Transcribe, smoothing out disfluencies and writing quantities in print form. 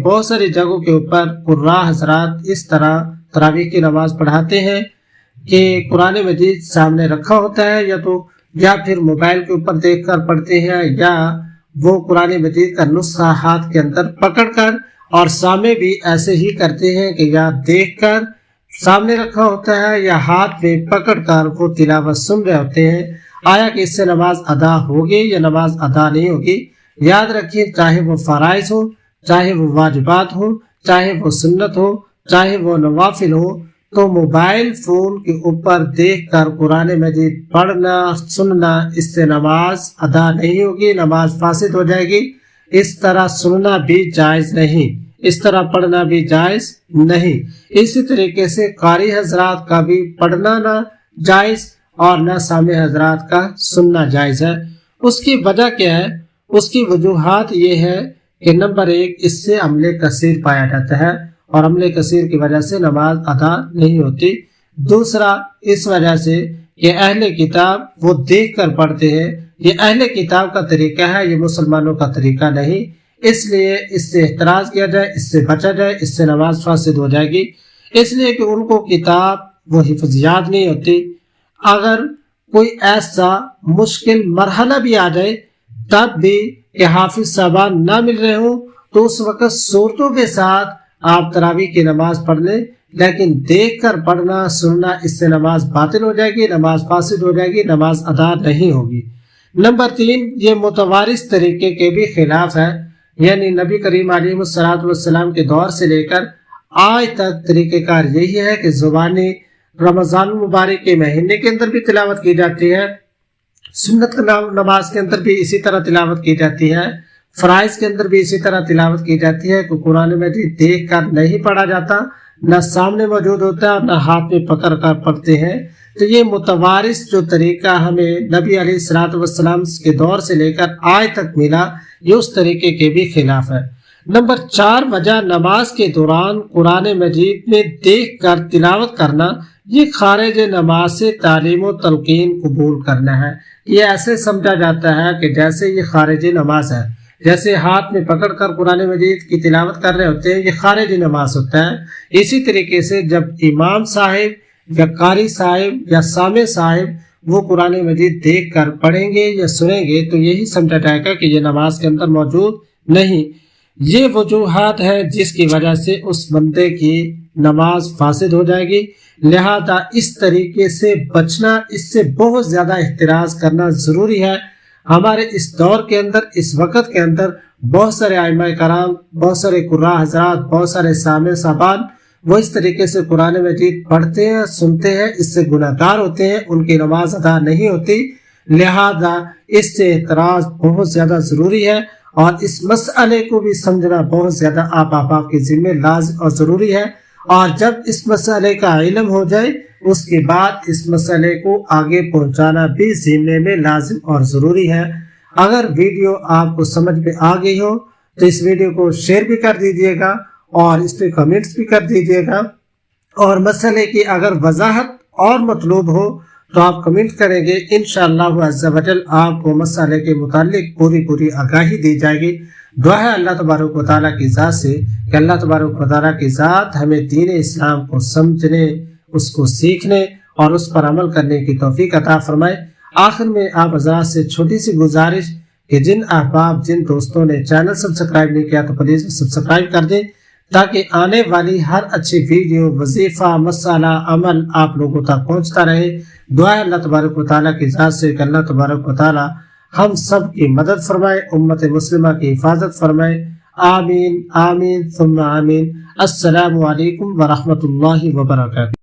بہت ساری جگہوں کے اوپر قراء حضرات اس طرح تراویح کی نماز پڑھاتے ہیں کہ قرآن مجید سامنے رکھا ہوتا ہے یا پھر موبائل کے اوپر دیکھ کر پڑھتے ہیں، یا وہ قرآن مجید کا نسخہ ہاتھ کے اندر پکڑ کر، اور سامنے بھی ایسے ہی کرتے ہیں کہ یا دیکھ کر سامنے رکھا ہوتا ہے یا ہاتھ میں پکڑ کر وہ تلاوت سن رہے ہوتے ہیں۔ آیا کہ اس سے نماز ادا ہوگی یا نماز ادا نہیں ہوگی؟ یاد رکھیے، چاہے وہ فرائض ہو، چاہے وہ واجبات ہو، چاہے وہ سنت ہو، چاہے وہ نوافل ہو، تو موبائل فون کے اوپر دیکھ کر قرآن مجید پڑھنا سننا، اس سے نماز ادا نہیں ہوگی، نماز فاسد ہو جائے گی۔ اس طرح سننا بھی جائز نہیں، اس طرح پڑھنا بھی جائز نہیں۔ اسی طریقے سے قاری حضرات کا بھی پڑھنا نہ جائز اور نہ سامع حضرات کا سننا جائز ہے۔ اس کی وجہ کیا ہے؟ اس کی وجوہات یہ ہے کہ نمبر 1، اس سے عمل کثیر پایا جاتا ہے اور عمل کثیر کی وجہ سے نماز ادا نہیں ہوتی۔ دوسرا، اس وجہ سے کہ اہل کتاب وہ دیکھ کر پڑھتے ہیں، یہ اہل کتاب کا طریقہ ہے، یہ مسلمانوں کا طریقہ نہیں، اس لیے اس سے احتراز کیا جائے، اس سے بچا جائے، اس سے نماز فاسد ہو جائے گی۔ اس لیے کہ ان کو کتاب وہ حفظ یاد نہیں ہوتی۔ اگر کوئی ایسا مشکل مرحلہ بھی آ جائے تب بھی کہ حافظ صاحبان نہ مل رہے ہوں تو اس وقت صورتوں کے ساتھ آپ تراویح کی نماز پڑھ لیں، لیکن دیکھ کر پڑھنا سننا، اس سے نماز باطل ہو جائے گی، نماز فاسد ہو جائے گی، نماز ادا نہیں ہوگی۔ نمبر 3، یہ متوارث طریقے کے بھی خلاف ہے، یعنی نبی کریم علیہ الصلوۃ والسلام کے دور سے لے کر آج تک طریقہ کار یہی ہے کہ زبانی رمضان المبارک کے مہینے کے اندر بھی تلاوت کی جاتی ہے، سنت نماز کے اندر بھی اسی طرح تلاوت کی جاتی ہے، فرائض کے اندر بھی اسی طرح تلاوت کی جاتی ہے کہ قرآن مجید دیکھ کر نہیں پڑھا جاتا، نہ سامنے موجود ہوتا ہے اور نہ ہاتھ میں پکڑ کر پڑھتے ہیں۔ تو یہ متوارث جو طریقہ ہمیں نبی علیہ الصلوۃ والسلام کے دور سے لے کر آج تک ملا، یہ اس طریقے کے بھی خلاف ہے۔ نمبر 4، وجہ نماز کے دوران قرآن مجید میں دیکھ کر تلاوت کرنا، یہ خارج نماز سے تعلیم و تلقین قبول کرنا ہے۔ یہ ایسے سمجھا جاتا ہے کہ جیسے یہ خارج نماز ہے، جیسے ہاتھ میں پکڑ کر قرآن مجید کی تلاوت کر رہے ہوتے ہیں، یہ خارج نماز ہوتا ہے۔ اسی طریقے سے جب امام صاحب یا قاری صاحب یا سامع صاحب وہ قرآن مجید دیکھ کر پڑھیں گے یا سنیں گے تو یہی سمجھا جائے گا کہ یہ نماز کے اندر موجود نہیں۔ یہ وجوہات ہے جس کی وجہ سے اس بندے کی نماز فاسد ہو جائے گی، لہذا اس طریقے سے بچنا، اس سے بہت زیادہ احتراز کرنا ضروری ہے۔ ہمارے اس دور کے اندر، اس وقت کے اندر بہت سارے ائمہ کرام، بہت سارے قراء حضرات، بہت سارے سامع صاحبان وہ اس طریقے سے قرآن مجید پڑھتے ہیں، سنتے ہیں، اس سے گناہ گار ہوتے ہیں، ان کی نماز ادا نہیں ہوتی، لہذا اس سے احتراز بہت زیادہ ضروری ہے، اور اس مسئلے کو بھی سمجھنا بہت زیادہ آپ کے ذمہ لازم اور ضروری ہے۔ اور جب اس مسئلے کا علم ہو جائے اس کے بعد اس مسئلے کو آگے پہنچانا بھی ذمے میں لازم اور ضروری ہے۔ اگر ویڈیو آپ کو سمجھ میں آ گئی ہو تو اس ویڈیو کو شیئر بھی کر دیجیے گا اور اس پہ کمنٹس بھی کر دیجیے گا، اور مسئلے کی اگر وضاحت اور مطلوب ہو تو آپ کمنٹ کریں گے، انشاءاللہ عز و جل آپ کو مسئلے کے متعلق پوری آگاہی دی جائے گی۔ دعا ہے اللہ تبارک و تعالیٰ کی ذات سے کہ اللہ تبارک و تعالیٰ کی ذات ہمیں دین اسلام کو سمجھنے، اس کو سیکھنے اور اس پر عمل کرنے کی توفیق عطا فرمائے۔ آخر میں آپ حضرات سے چھوٹی سی گزارش کہ جن احباب، جن دوستوں نے چینل سبسکرائب نہیں کیا تو پلیز سبسکرائب کر دیں تاکہ آنے والی ہر اچھی ویڈیو، وظیفہ، مسئلہ، عمل آپ لوگوں تک پہنچتا رہے۔ دعا ہے اللہ تبارک و تعالیٰ کی ذات سے کہ اللہ تبارک و تعالیٰ ہم سب کی مدد فرمائے، امت مسلمہ کی حفاظت فرمائے۔ آمین آمین ثم آمین۔ السلام علیکم ورحمۃ اللہ وبرکاتہ۔